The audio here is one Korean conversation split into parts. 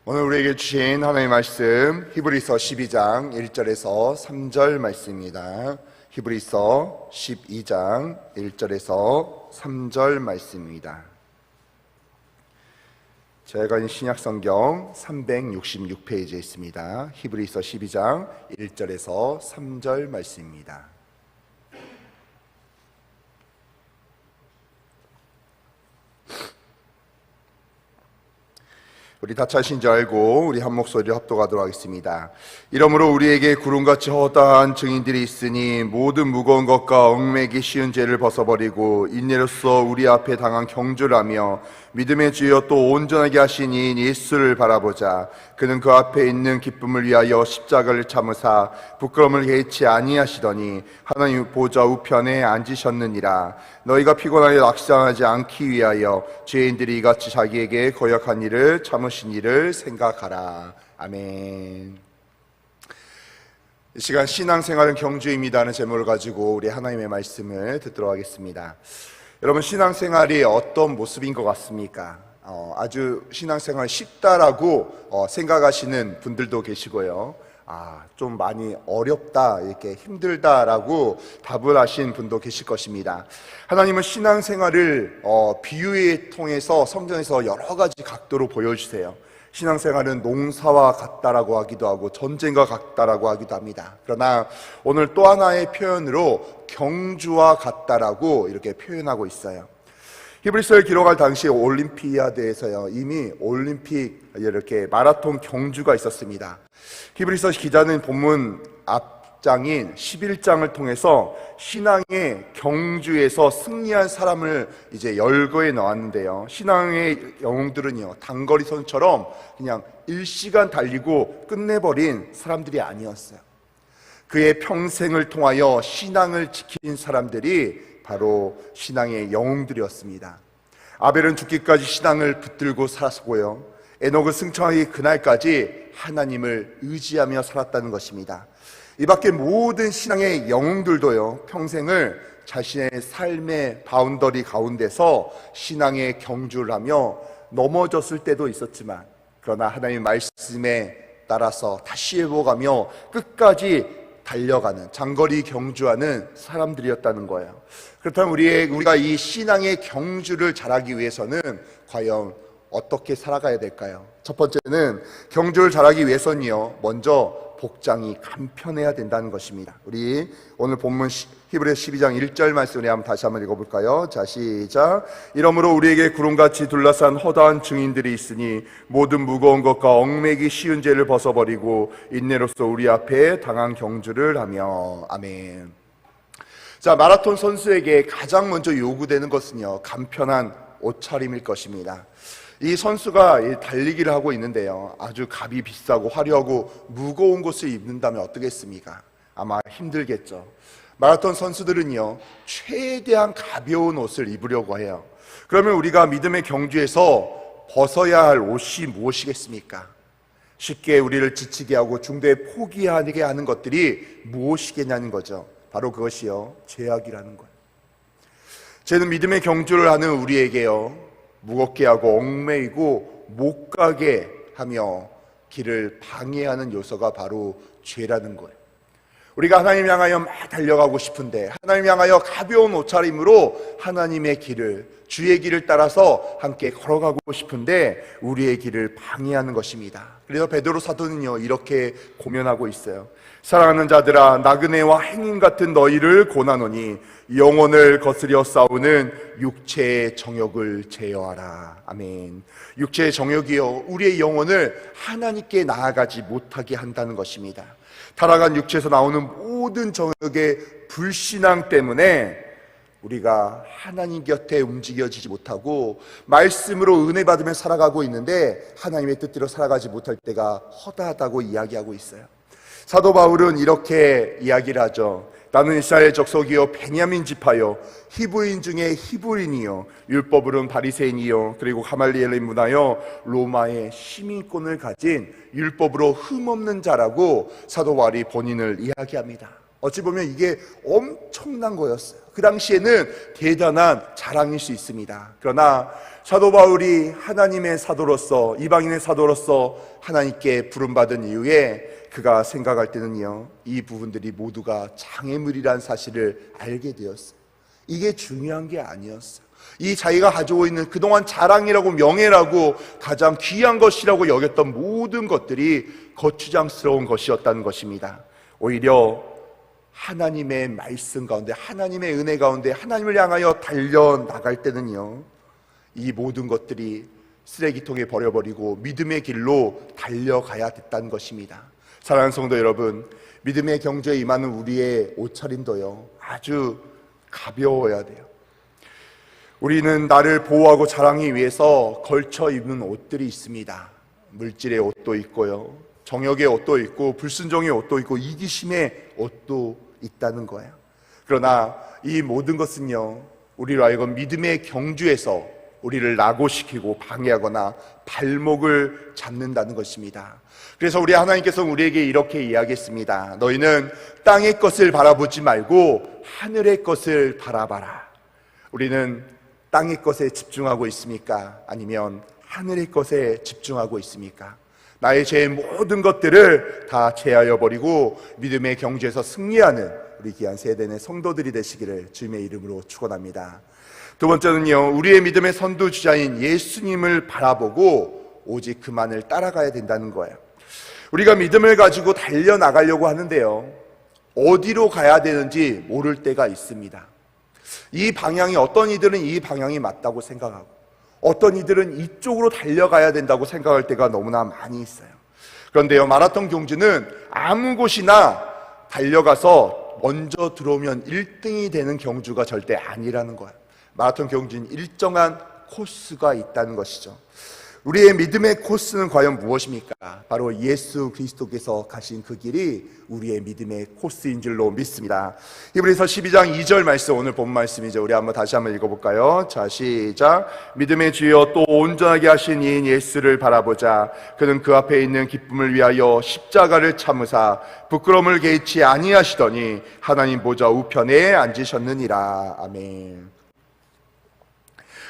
오늘 우리에게 주신 하나님의 말씀 히브리서 12장 1절에서 3절 말씀입니다. 히브리서 12장 1절에서 3절 말씀입니다. 제가 있는 신약성경 366페이지에 있습니다. 히브리서 12장 1절에서 3절 말씀입니다. 우리 다 차신 줄 알고 우리 한 목소리로 합독하도록 하겠습니다. 이러므로 우리에게 구름같이 허다한 증인들이 있으니 모든 무거운 것과 얽매기 쉬운 죄를 벗어버리고 인내로써 우리 앞에 당한 경주를 하며 믿음의 주여 또 온전하게 하신 이인 예수를 바라보자. 그는 그 앞에 있는 기쁨을 위하여 십자가를 참으사 부끄러움을 개의치 아니하시더니 하나님 보좌 우편에 앉으셨느니라. 너희가 피곤하게 낙심하지 않기 위하여 죄인들이 이같이 자기에게 거역한 일을 참으신 일을 생각하라. 아멘. 이 시간 신앙생활은 경주입니다는 제목을 가지고 우리 하나님의 말씀을 듣도록 하겠습니다. 여러분, 신앙생활이 어떤 모습인 것 같습니까? 아주 신앙생활 쉽다라고 생각하시는 분들도 계시고요. 좀 많이 어렵다, 이렇게 힘들다라고 답을 하신 분도 계실 것입니다. 하나님은 신앙생활을 비유에 통해서 성경에서 여러 가지 각도로 보여주세요. 신앙생활은 농사와 같다라고 하기도 하고 전쟁과 같다라고 하기도 합니다. 그러나 오늘 또 하나의 표현으로 경주와 같다라고 이렇게 표현하고 있어요. 히브리서를 기록할 당시 올림피아드에서요, 이미 올림픽 이렇게 마라톤 경주가 있었습니다. 히브리서 기자는 본문 앞장인 11장을 통해서 신앙의 경주에서 승리한 사람을 이제 열거해 놓았는데요. 신앙의 영웅들은요, 단거리 선수처럼 그냥 일시간 달리고 끝내버린 사람들이 아니었어요. 그의 평생을 통하여 신앙을 지킨 사람들이 바로 신앙의 영웅들이었습니다. 아벨은 죽기까지 신앙을 붙들고 살았고요, 에녹은 승천하기 그날까지 하나님을 의지하며 살았다는 것입니다. 이 밖에 모든 신앙의 영웅들도요, 평생을 자신의 삶의 바운더리 가운데서 신앙의 경주를 하며 넘어졌을 때도 있었지만, 그러나 하나님의 말씀에 따라서 다시 회복하며 끝까지 달려가는, 장거리 경주하는 사람들이었다는 거예요. 그렇다면 우리가 이 신앙의 경주를 잘하기 위해서는 과연 어떻게 살아가야 될까요? 첫 번째는 경주를 잘하기 위해서는요, 먼저 복장이 간편해야 된다는 것입니다. 우리 오늘 본문 히브리서 12장 1절 말씀을 다시 한번 읽어볼까요? 자, 시작. 이러므로 우리에게 구름같이 둘러싼 허다한 증인들이 있으니 모든 무거운 것과 얽매기 쉬운 죄를 벗어버리고 인내로써 우리 앞에 당한 경주를 하며. 아멘. 자, 마라톤 선수에게 가장 먼저 요구되는 것은요, 간편한 옷차림일 것입니다. 이 선수가 달리기를 하고 있는데요, 아주 값이 비싸고 화려하고 무거운 것을 입는다면 어떻겠습니까? 아마 힘들겠죠. 마라톤 선수들은요, 최대한 가벼운 옷을 입으려고 해요. 그러면 우리가 믿음의 경주에서 벗어야 할 옷이 무엇이겠습니까? 쉽게 우리를 지치게 하고 중도에 포기하게 하는 것들이 무엇이겠냐는 거죠. 바로 그것이요, 죄악이라는 거예요. 죄는 믿음의 경주를 하는 우리에게요, 무겁게 하고 얽매이고 못 가게 하며 길을 방해하는 요소가 바로 죄라는 거예요. 우리가 하나님 향하여 막 달려가고 싶은데, 하나님 향하여 가벼운 옷차림으로 하나님의 길을, 주의 길을 따라서 함께 걸어가고 싶은데 우리의 길을 방해하는 것입니다. 그래서 베드로 사도는요, 이렇게 고면하고 있어요. 사랑하는 자들아, 나그네와 행인 같은 너희를 고나노니 영혼을 거스려 싸우는 육체의 정욕을 제어하라. 아멘. 육체의 정욕이요, 우리의 영혼을 하나님께 나아가지 못하게 한다는 것입니다. 타락한 육체에서 나오는 모든 정욕의 불신앙 때문에 우리가 하나님 곁에 움직여지지 못하고 말씀으로 은혜 받으며 살아가고 있는데 하나님의 뜻대로 살아가지 못할 때가 허다하다고 이야기하고 있어요. 사도 바울은 이렇게 이야기를 하죠. 나는 이스라엘 족속이요 베냐민 지파요 히브리인 중에 히브리인이요 율법으로는 바리새인이요 그리고 가말리엘의 문화요 로마의 시민권을 가진 율법으로 흠없는 자라고 사도 바울이 본인을 이야기합니다. 어찌 보면 이게 엄청난 거였어요. 그 당시에는 대단한 자랑일 수 있습니다. 그러나 사도 바울이 하나님의 사도로서, 이방인의 사도로서 하나님께 부름받은 이후에 그가 생각할 때는요, 이 부분들이 모두가 장애물이란 사실을 알게 되었어요. 이게 중요한 게 아니었어요. 이 자기가 가지고 있는 그동안 자랑이라고 명예라고 가장 귀한 것이라고 여겼던 모든 것들이 거추장스러운 것이었다는 것입니다. 오히려 하나님의 말씀 가운데, 하나님의 은혜 가운데 하나님을 향하여 달려나갈 때는요, 이 모든 것들이 쓰레기통에 버려버리고 믿음의 길로 달려가야 됐다는 것입니다. 사랑하는 성도 여러분, 믿음의 경주에 임하는 우리의 옷차림도요, 아주 가벼워야 돼요. 우리는 나를 보호하고 자랑하기 위해서 걸쳐 입는 옷들이 있습니다. 물질의 옷도 있고요, 정욕의 옷도 있고, 불순종의 옷도 있고, 이기심의 옷도 있다는 거예요. 그러나 이 모든 것은요, 우리로 하여금 믿음의 경주에서 우리를 낙오시키고 방해하거나 발목을 잡는다는 것입니다. 그래서 우리 하나님께서 우리에게 이렇게 이야기했습니다. 너희는 땅의 것을 바라보지 말고 하늘의 것을 바라봐라. 우리는 땅의 것에 집중하고 있습니까? 아니면 하늘의 것에 집중하고 있습니까? 나의 죄의 모든 것들을 다 제하여 버리고 믿음의 경주에서 승리하는 우리 귀한 세대의 성도들이 되시기를 주님의 이름으로 축원합니다. 두 번째는요, 우리의 믿음의 선두주자인 예수님을 바라보고 오직 그만을 따라가야 된다는 거예요. 우리가 믿음을 가지고 달려나가려고 하는데요, 어디로 가야 되는지 모를 때가 있습니다. 이 방향이, 어떤 이들은 이 방향이 맞다고 생각하고 어떤 이들은 이쪽으로 달려가야 된다고 생각할 때가 너무나 많이 있어요. 그런데요, 마라톤 경주는 아무 곳이나 달려가서 먼저 들어오면 1등이 되는 경주가 절대 아니라는 거예요. 마라톤 경주는 일정한 코스가 있다는 것이죠. 우리의 믿음의 코스는 과연 무엇입니까? 바로 예수 그리스도께서 가신 그 길이 우리의 믿음의 코스인 줄로 믿습니다. 히브리서 12장 2절 말씀, 오늘 본 말씀이죠. 우리 다시 한번 읽어볼까요? 자, 시작. 믿음의 주여 또 온전하게 하신 이인 예수를 바라보자. 그는 그 앞에 있는 기쁨을 위하여 십자가를 참으사 부끄러움을 개의치 아니하시더니 하나님 보좌 우편에 앉으셨느니라. 아멘.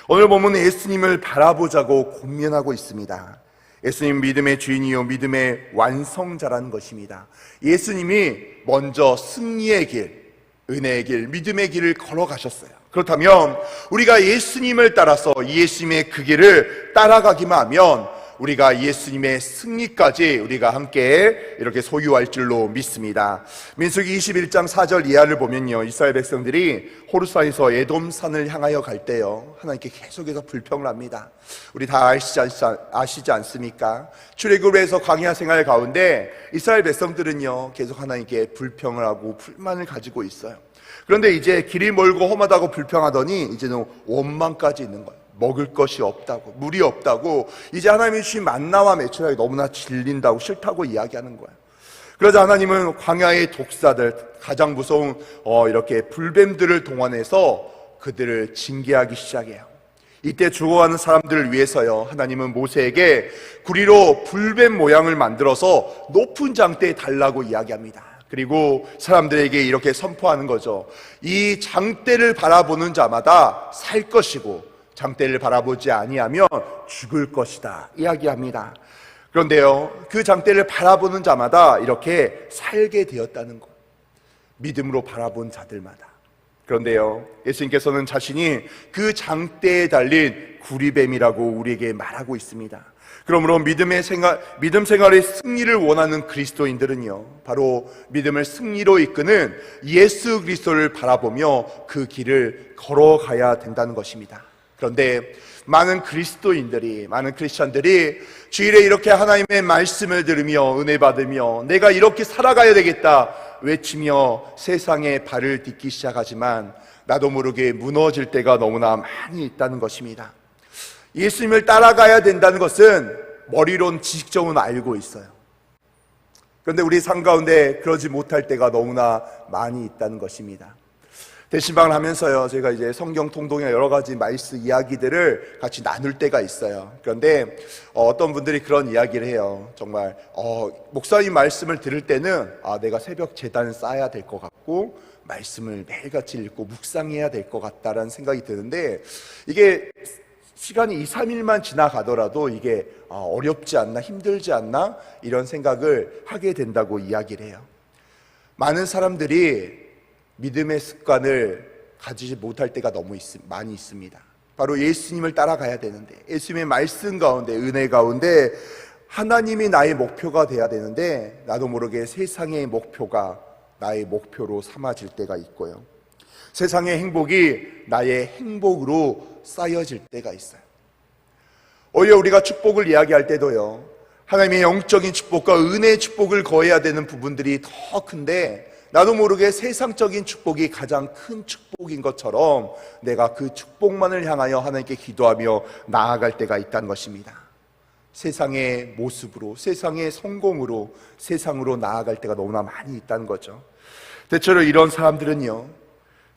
오늘 본문은 예수님을 바라보자고 권면하고 있습니다. 예수님 믿음의 주인이요 믿음의 완성자라는 것입니다. 예수님이 먼저 승리의 길, 은혜의 길, 믿음의 길을 걸어가셨어요. 그렇다면 우리가 예수님을 따라서 예수님의 그 길을 따라가기만 하면 우리가 예수님의 승리까지 우리가 함께 이렇게 소유할 줄로 믿습니다. 민수기 21장 4절 이하를 보면요, 이스라엘 백성들이 호르산에서 에돔산을 향하여 갈 때요, 하나님께 계속해서 불평을 합니다. 우리 다 아시지 않습니까? 출애굽을 해서 광야 생활 가운데 이스라엘 백성들은요, 계속 하나님께 불평을 하고 불만을 가지고 있어요. 그런데 이제 길이 멀고 험하다고 불평하더니 이제는 원망까지 있는 거예요. 먹을 것이 없다고, 물이 없다고, 이제 하나님이 주신 만나와 메추라기 너무나 질린다고, 싫다고 이야기하는 거예요. 그러자 하나님은 광야의 독사들, 가장 무서운 이렇게 불뱀들을 동원해서 그들을 징계하기 시작해요. 이때 죽어가는 사람들을 위해서요, 하나님은 모세에게 구리로 불뱀 모양을 만들어서 높은 장대에 달라고 이야기합니다. 그리고 사람들에게 이렇게 선포하는 거죠. 이 장대를 바라보는 자마다 살 것이고 장대를 바라보지 아니하면 죽을 것이다 이야기합니다. 그런데요, 그 장대를 바라보는 자마다 이렇게 살게 되었다는 것, 믿음으로 바라본 자들마다. 그런데요, 예수님께서는 자신이 그 장대에 달린 구리뱀이라고 우리에게 말하고 있습니다. 그러므로 믿음 생활의 승리를 원하는 그리스도인들은요, 바로 믿음을 승리로 이끄는 예수 그리스도를 바라보며 그 길을 걸어가야 된다는 것입니다. 그런데 많은 그리스도인들이, 많은 크리스천들이 주일에 이렇게 하나님의 말씀을 들으며 은혜 받으며 내가 이렇게 살아가야 되겠다 외치며 세상에 발을 딛기 시작하지만 나도 모르게 무너질 때가 너무나 많이 있다는 것입니다. 예수님을 따라가야 된다는 것은 머리론 지식적으로 알고 있어요. 그런데 우리 삶 가운데 그러지 못할 때가 너무나 많이 있다는 것입니다. 대신방을 하면서요, 제가 이제 성경 통독이나 여러 가지 말씀 이야기들을 같이 나눌 때가 있어요. 그런데 어떤 분들이 그런 이야기를 해요. 정말 목사님 말씀을 들을 때는 내가 새벽 제단을 쌓아야 될 것 같고 말씀을 매일같이 읽고 묵상해야 될 것 같다라는 생각이 드는데, 이게 시간이 2, 3일만 지나가더라도 이게 어렵지 않나, 힘들지 않나, 이런 생각을 하게 된다고 이야기를 해요. 많은 사람들이 믿음의 습관을 가지지 못할 때가 너무 많이 있습니다. 바로 예수님을 따라가야 되는데, 예수님의 말씀 가운데, 은혜 가운데 하나님이 나의 목표가 돼야 되는데, 나도 모르게 세상의 목표가 나의 목표로 삼아질 때가 있고요, 세상의 행복이 나의 행복으로 쌓여질 때가 있어요. 오히려 우리가 축복을 이야기할 때도요, 하나님의 영적인 축복과 은혜의 축복을 거해야 되는 부분들이 더 큰데, 나도 모르게 세상적인 축복이 가장 큰 축복인 것처럼 내가 그 축복만을 향하여 하나님께 기도하며 나아갈 때가 있다는 것입니다. 세상의 모습으로, 세상의 성공으로, 세상으로 나아갈 때가 너무나 많이 있다는 거죠. 대체로 이런 사람들은요,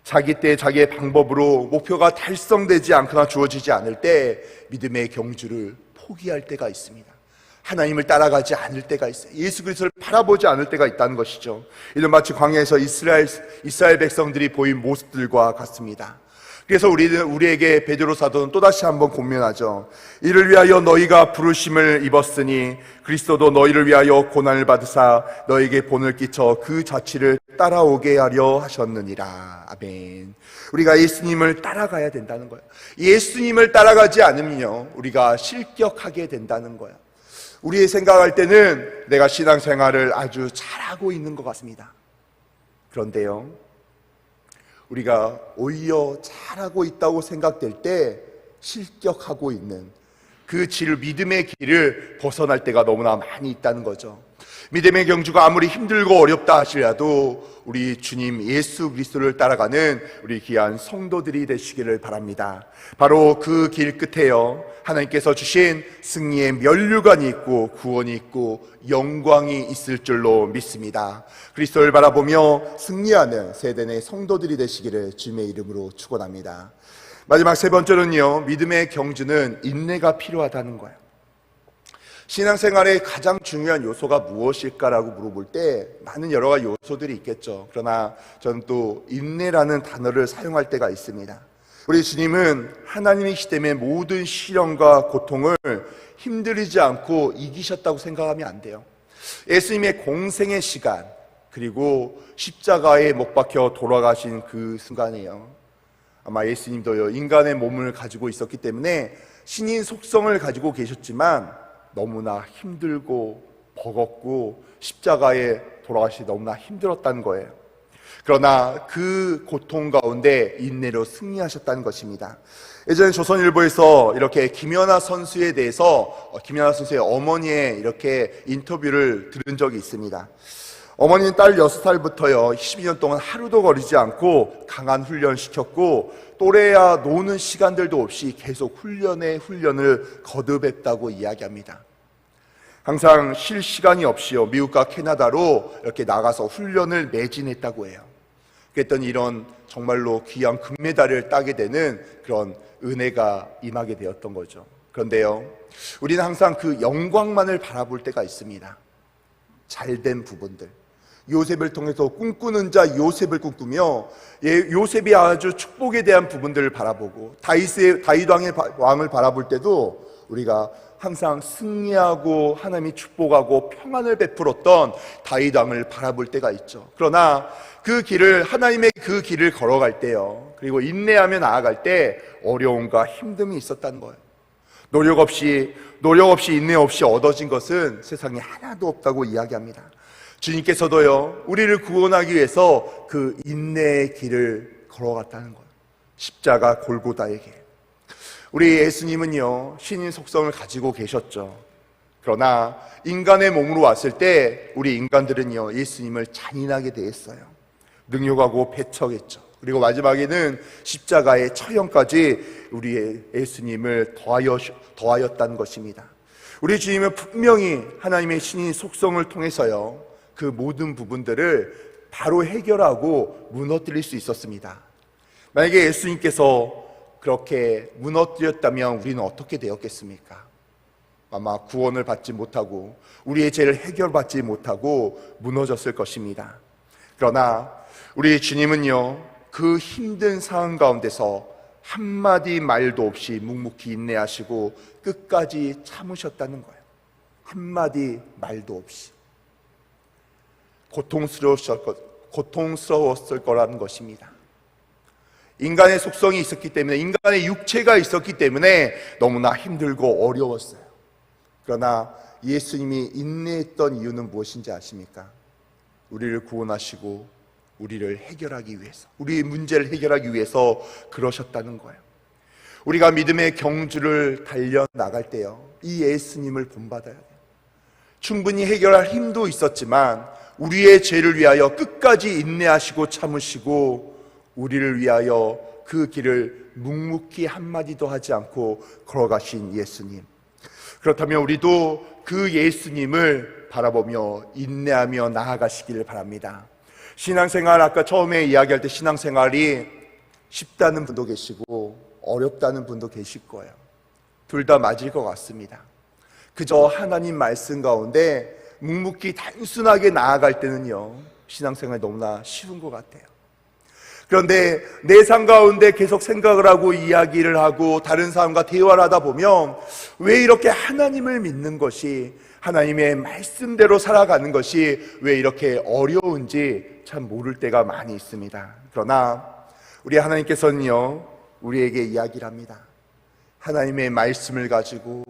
자기 때 자기의 방법으로 목표가 달성되지 않거나 주어지지 않을 때 믿음의 경주를 포기할 때가 있습니다. 하나님을 따라가지 않을 때가 있어요. 예수 그리스도를 바라보지 않을 때가 있다는 것이죠. 이는 마치 광야에서 이스라엘 백성들이 보인 모습들과 같습니다. 그래서 우리에게 베드로 사도는 또다시 한번 권면하죠. 이를 위하여 너희가 부르심을 입었으니 그리스도도 너희를 위하여 고난을 받으사 너희에게 본을 끼쳐 그 자취를 따라오게 하려 하셨느니라. 아멘. 우리가 예수님을 따라가야 된다는 거예요. 예수님을 따라가지 않으면요, 우리가 실격하게 된다는 거예요. 우리 생각할 때는 내가 신앙생활을 아주 잘하고 있는 것 같습니다. 그런데요, 우리가 오히려 잘하고 있다고 생각될 때 실격하고 있는 그 믿음의 길을 벗어날 때가 너무나 많이 있다는 거죠. 믿음의 경주가 아무리 힘들고 어렵다 하시라도 우리 주님 예수 그리스도를 따라가는 우리 귀한 성도들이 되시기를 바랍니다. 바로 그 길 끝에요, 하나님께서 주신 승리의 면류관이 있고 구원이 있고 영광이 있을 줄로 믿습니다. 그리스도를 바라보며 승리하는 세대의 성도들이 되시기를 주님의 이름으로 축원합니다. 마지막 세 번째로는요, 믿음의 경주는 인내가 필요하다는 거예요. 신앙생활의 가장 중요한 요소가 무엇일까라고 물어볼 때 많은 여러 가지 요소들이 있겠죠. 그러나 저는 또 인내라는 단어를 사용할 때가 있습니다. 우리 주님은 하나님이시기 때문에 모든 시련과 고통을 힘들이지 않고 이기셨다고 생각하면 안 돼요. 예수님의 공생의 시간, 그리고 십자가에 못 박혀 돌아가신 그 순간이에요. 아마 예수님도요, 인간의 몸을 가지고 있었기 때문에 신인 속성을 가지고 계셨지만 너무나 힘들고 버겁고 십자가에 돌아가시기 너무나 힘들었다는 거예요. 그러나 그 고통 가운데 인내로 승리하셨다는 것입니다. 예전에 조선일보에서 이렇게 김연아 선수에 대해서 김연아 선수의 어머니의 이렇게 인터뷰를 들은 적이 있습니다. 어머니는 딸 6살부터요 12년 동안 하루도 거리지 않고 강한 훈련을 시켰고, 또래야 노는 시간들도 없이 계속 훈련을 거듭했다고 이야기합니다. 항상 쉴 시간이 없이요 미국과 캐나다로 이렇게 나가서 훈련을 매진했다고 해요. 그랬더니 이런 정말로 귀한 금메달을 따게 되는 그런 은혜가 임하게 되었던 거죠. 그런데요, 우리는 항상 그 영광만을 바라볼 때가 있습니다. 잘된 부분들, 요셉을 통해서 꿈꾸는 자 요셉을 꿈꾸며 요셉이 아주 축복에 대한 부분들을 바라보고, 다윗 왕을 바라볼 때도 우리가 항상 승리하고 하나님이 축복하고 평안을 베풀었던 다윗 왕을 바라볼 때가 있죠. 그러나 그 길을, 하나님의 그 길을 걸어갈 때요, 그리고 인내하며 나아갈 때 어려움과 힘듦이 있었다는 거예요. 노력 없이 인내 없이 얻어진 것은 세상에 하나도 없다고 이야기합니다. 주님께서도요 우리를 구원하기 위해서 그 인내의 길을 걸어갔다는 거예요. 십자가 골고다의 길. 우리 예수님은요 신인 속성을 가지고 계셨죠. 그러나 인간의 몸으로 왔을 때 우리 인간들은요 예수님을 잔인하게 대했어요. 능욕하고 배척했죠. 그리고 마지막에는 십자가의 처형까지 우리 예수님을 더하였다는 것입니다. 우리 주님은 분명히 하나님의 신인 속성을 통해서요 그 모든 부분들을 바로 해결하고 무너뜨릴 수 있었습니다. 만약에 예수님께서 그렇게 무너뜨렸다면 우리는 어떻게 되었겠습니까? 아마 구원을 받지 못하고 우리의 죄를 해결받지 못하고 무너졌을 것입니다. 그러나 우리 주님은요, 그 힘든 상황 가운데서 한마디 말도 없이 묵묵히 인내하시고 끝까지 참으셨다는 거예요. 한마디 말도 없이. 고통스러웠을 거라는 것입니다. 인간의 속성이 있었기 때문에, 인간의 육체가 있었기 때문에 너무나 힘들고 어려웠어요. 그러나 예수님이 인내했던 이유는 무엇인지 아십니까? 우리를 구원하시고 우리를 해결하기 위해서, 우리의 문제를 해결하기 위해서 그러셨다는 거예요. 우리가 믿음의 경주를 달려나갈 때요, 이 예수님을 본받아야 돼요. 충분히 해결할 힘도 있었지만 우리의 죄를 위하여 끝까지 인내하시고 참으시고 우리를 위하여 그 길을 묵묵히 한마디도 하지 않고 걸어가신 예수님. 그렇다면 우리도 그 예수님을 바라보며 인내하며 나아가시기를 바랍니다. 신앙생활, 아까 처음에 이야기할 때 신앙생활이 쉽다는 분도 계시고 어렵다는 분도 계실 거예요. 둘 다 맞을 것 같습니다. 그저 하나님 말씀 가운데 묵묵히 단순하게 나아갈 때는요, 신앙생활이 너무나 쉬운 것 같아요. 그런데 내 삶 가운데 계속 생각을 하고 이야기를 하고 다른 사람과 대화를 하다 보면 왜 이렇게 하나님을 믿는 것이, 하나님의 말씀대로 살아가는 것이 왜 이렇게 어려운지 참 모를 때가 많이 있습니다. 그러나 우리 하나님께서는요, 우리에게 이야기를 합니다. 하나님의 말씀을 가지고,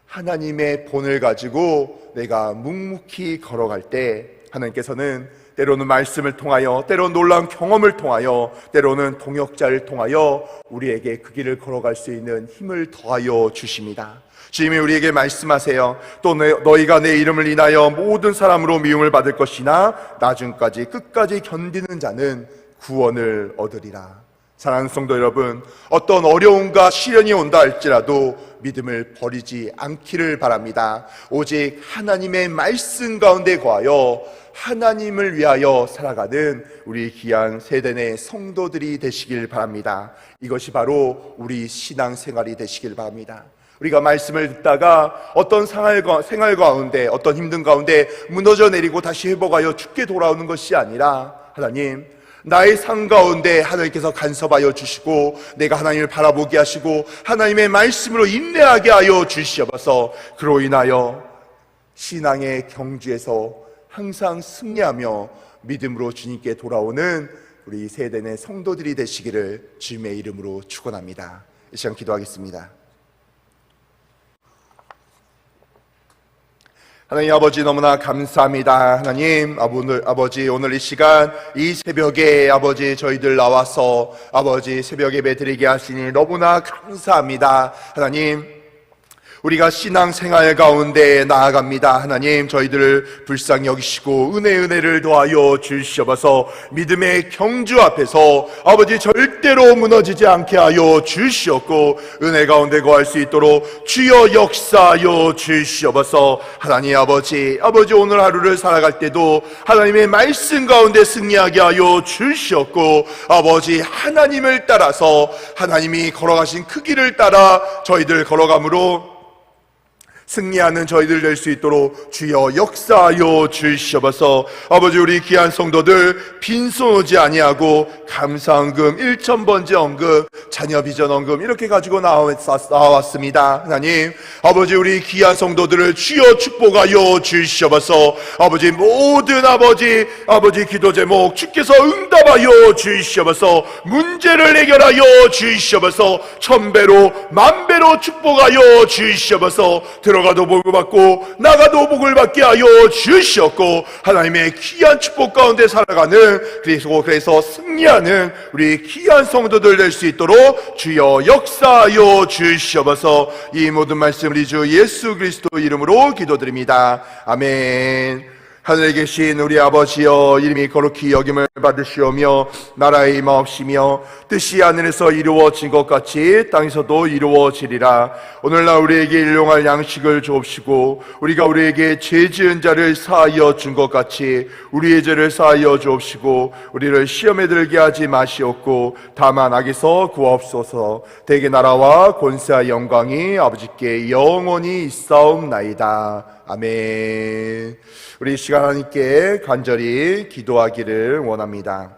하나님의 본을 가지고 내가 묵묵히 걸어갈 때 하나님께서는 때로는 말씀을 통하여, 때로는 놀라운 경험을 통하여, 때로는 동역자를 통하여 우리에게 그 길을 걸어갈 수 있는 힘을 더하여 주십니다. 주님이 우리에게 말씀하세요. 또 너희가 내 이름을 인하여 모든 사람으로 미움을 받을 것이나 나중까지 끝까지 견디는 자는 구원을 얻으리라. 사랑하는 성도 여러분, 어떤 어려움과 시련이 온다 할지라도 믿음을 버리지 않기를 바랍니다. 오직 하나님의 말씀 가운데 거하여 하나님을 위하여 살아가는 우리 귀한 세대의 성도들이 되시길 바랍니다. 이것이 바로 우리 신앙생활이 되시길 바랍니다. 우리가 말씀을 듣다가 어떤 생활 가운데, 어떤 힘든 가운데 무너져 내리고 다시 회복하여 죽게 돌아오는 것이 아니라, 하나님, 나의 삶 가운데 하나님께서 간섭하여 주시고 내가 하나님을 바라보게 하시고 하나님의 말씀으로 인내하게 하여 주시옵소서. 그로 인하여 신앙의 경주에서 항상 승리하며 믿음으로 주님께 돌아오는 우리 세대의 성도들이 되시기를 주님의 이름으로 축원합니다. 이 시간 기도하겠습니다. 하나님 아버지, 너무나 감사합니다. 하나님 아버지, 오늘 이 시간, 이 새벽에 아버지 저희들 나와서 아버지 새벽 예배 드리게 하시니 너무나 감사합니다. 하나님, 우리가 신앙생활 가운데 나아갑니다. 하나님, 저희들을 불쌍히 여기시고 은혜를 더하여 주시옵소서. 믿음의 경주 앞에서 아버지 절대로 무너지지 않게 하여 주시옵고 은혜 가운데 거할 수 있도록 주여 역사하여 주시옵소서. 하나님 아버지 오늘 하루를 살아갈 때도 하나님의 말씀 가운데 승리하게 하여 주시옵고 아버지 하나님을 따라서, 하나님이 걸어가신 그 길을 따라 저희들 걸어감으로 승리하는 저희들 될 수 있도록 주여 역사하여 주시옵소서. 아버지, 우리 귀한 성도들 빈손 오지 아니하고 감사헌금, 1,000번째 헌금, 자녀 비전 헌금 이렇게 가지고 나왔습니다. 하나님 아버지, 우리 귀한 성도들을 주여 축복하여 주시옵소서. 아버지, 모든 아버지 기도 제목 주께서 응답하여 주시옵소서. 문제를 해결하여 주시옵소서. 1000배로 만배로 축복하여 주시옵소서. 들어가도 복을 받고 나가도 복을 받게 하여 주시옵고 하나님의 귀한 축복 가운데 살아가는, 그래서 승리하는 우리 귀한 성도들 될 수 있도록 주여 역사하여 주시옵소서. 이 모든 말씀 우리 주 예수 그리스도 이름으로 기도드립니다. 아멘. 하늘에 계신 우리 아버지여, 이름이 거룩히 여김을 받으시오며 나라의 임하옵시며 뜻이 하늘에서 이루어진 것 같이 땅에서도 이루어지리라. 오늘날 우리에게 일용할 양식을 주옵시고 우리가 우리에게 죄 지은 자를 사하여 준 것 같이 우리의 죄를 사하여 주옵시고 우리를 시험에 들게 하지 마시옵고 다만 악에서 구하옵소서. 대개 나라와 권세와 영광이 아버지께 영원히 있사옵나이다. 아멘. 우리 이 시간 하나님께 간절히 기도하기를 원합니다.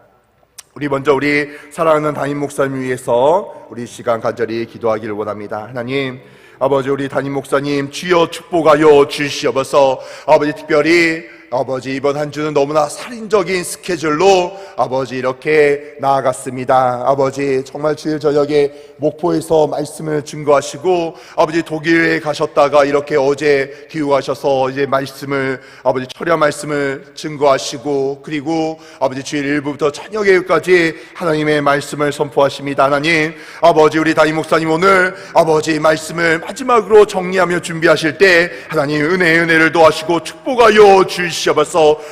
우리 먼저 우리 사랑하는 담임 목사님 위해서 우리 이 시간 간절히 기도하기를 원합니다. 하나님 아버지, 우리 담임 목사님 주여 축복하여 주시옵소서. 아버지, 특별히 아버지 이번 한 주는 너무나 살인적인 스케줄로 아버지 이렇게 나아갔습니다. 아버지 정말 주일 저녁에 목포에서 말씀을 증거하시고 아버지 독일에 가셨다가 이렇게 어제 귀국하셔서 이제 말씀을 아버지 철야 말씀을 증거하시고 그리고 아버지 주일 일부부터 저녁에까지 하나님의 말씀을 선포하십니다. 하나님 아버지, 우리 담임 목사님 오늘 아버지 말씀을 마지막으로 정리하며 준비하실 때 하나님 은혜를 도와주시고 축복하여 주시옵소서.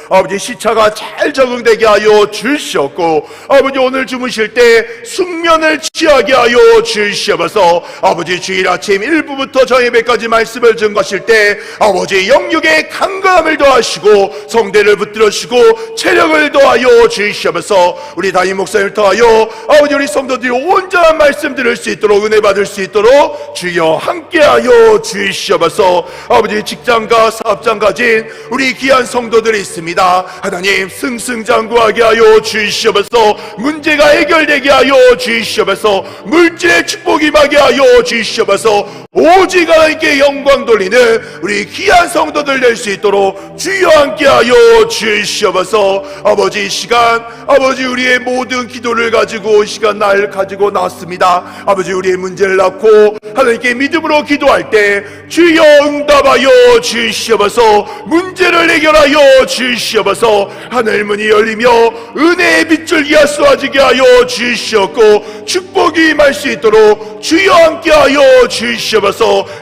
아버지 시차가 잘 적응되게 하여 주시옵고 아버지 오늘 주무실 때 숙면을 취하게 하여 주시옵소서. 아버지 주일 아침 1부부터 저예배까지 말씀을 증거하실 때 아버지 영육의 강건함을 더하시고 성대를 붙들으시고 체력을 더하여 주시옵소서. 우리 담임 목사님을 통하여 아버지 우리 성도들이 온전한 말씀 들을 수 있도록 은혜 받을 수 있도록 주여 함께하여 주시옵소서. 아버지 직장과 사업장 가진 우리 귀한 성도들이 있습니다. 하나님 승승장구하게 하여 주시옵소서. 문제가 해결되게 하여 주시옵소서. 물질의 축복이 임하게 하여 주시옵소서. 오직 하나님께 영광 돌리는 우리 귀한 성도들 될 수 있도록 주여 함께하여 주시옵소서. 아버지 이 시간 아버지 우리의 모든 기도를 가지고 이 시간 날 가지고 나왔습니다. 아버지 우리의 문제를 낳고 하나님께 믿음으로 기도할 때 주여 응답하여 주시옵소서. 문제를 해결하여 주시옵소서. 하늘 문이 열리며 은혜의 빗줄기가 쏟아지게 하여 주시옵고 축복이 임할 수 있도록 주여 함께하여 주시옵소서.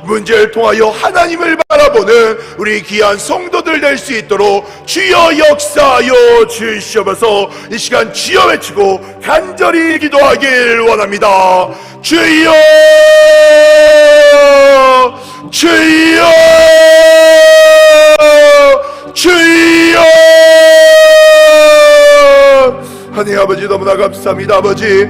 문제를 통하여 하나님을 바라보는 우리 귀한 성도들 될 수 있도록 주여 역사하여 주시옵소서. 이 시간 주여 외치고 간절히 기도하길 원합니다. 주여 주여 주여. 하나님 아버지 너무나 감사합니다. 아버지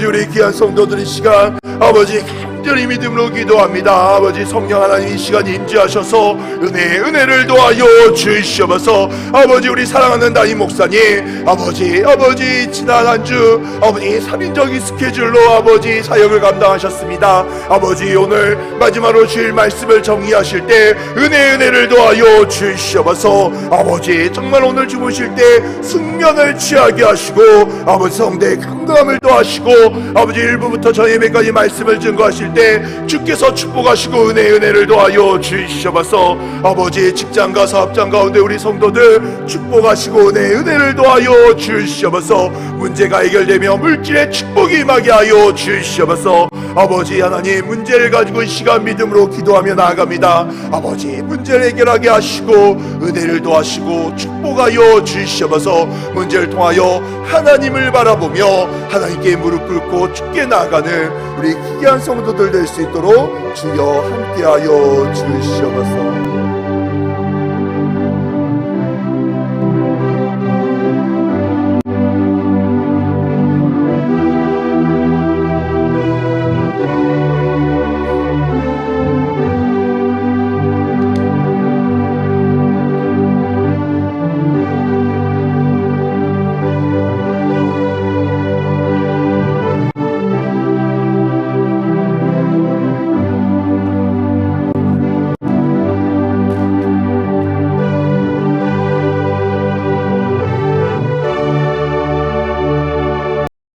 우리 귀한 성도들 이 시간 아버지 간절히 믿음으로 기도합니다. 아버지 성령 하나님 이 시간 임재하셔서 은혜를 도하여 주시옵소서. 아버지 우리 사랑하는 담임 목사님 아버지 지난 한 주 아버지 살인적인 스케줄로 아버지 사역을 감당하셨습니다. 아버지 오늘 마지막으로 주일 말씀을 정리하실 때 은혜를 도하여 주시옵소서. 아버지 정말 오늘 주무실 때 숙면을 취하게 하시고 아버지 성대의 강건함을 더하시고 아버지 일부부터 저예배까지 말씀을 증거하실 때 주께서 축복하시고 은혜를 더하여 주시옵소서. 아버지 직장과 사업장 가운데 우리 성도들 축복하시고 은혜를 더하여 주시옵소서. 문제가 해결되며 물질의 축복이 임하게 하여 주시옵소서. 아버지 하나님 문제를 가지고 이 시간 믿음으로 기도하며 나아갑니다. 아버지 문제를 해결하게 하시고 은혜를 더하시고 축복하여 주시옵소서. 문제를 통하여 하나님을 바라보며 하나님께 무릎 꿇고 주께 나아가는 우리 귀한 성도들 될 수 있도록 주여 함께하여 주시옵소서.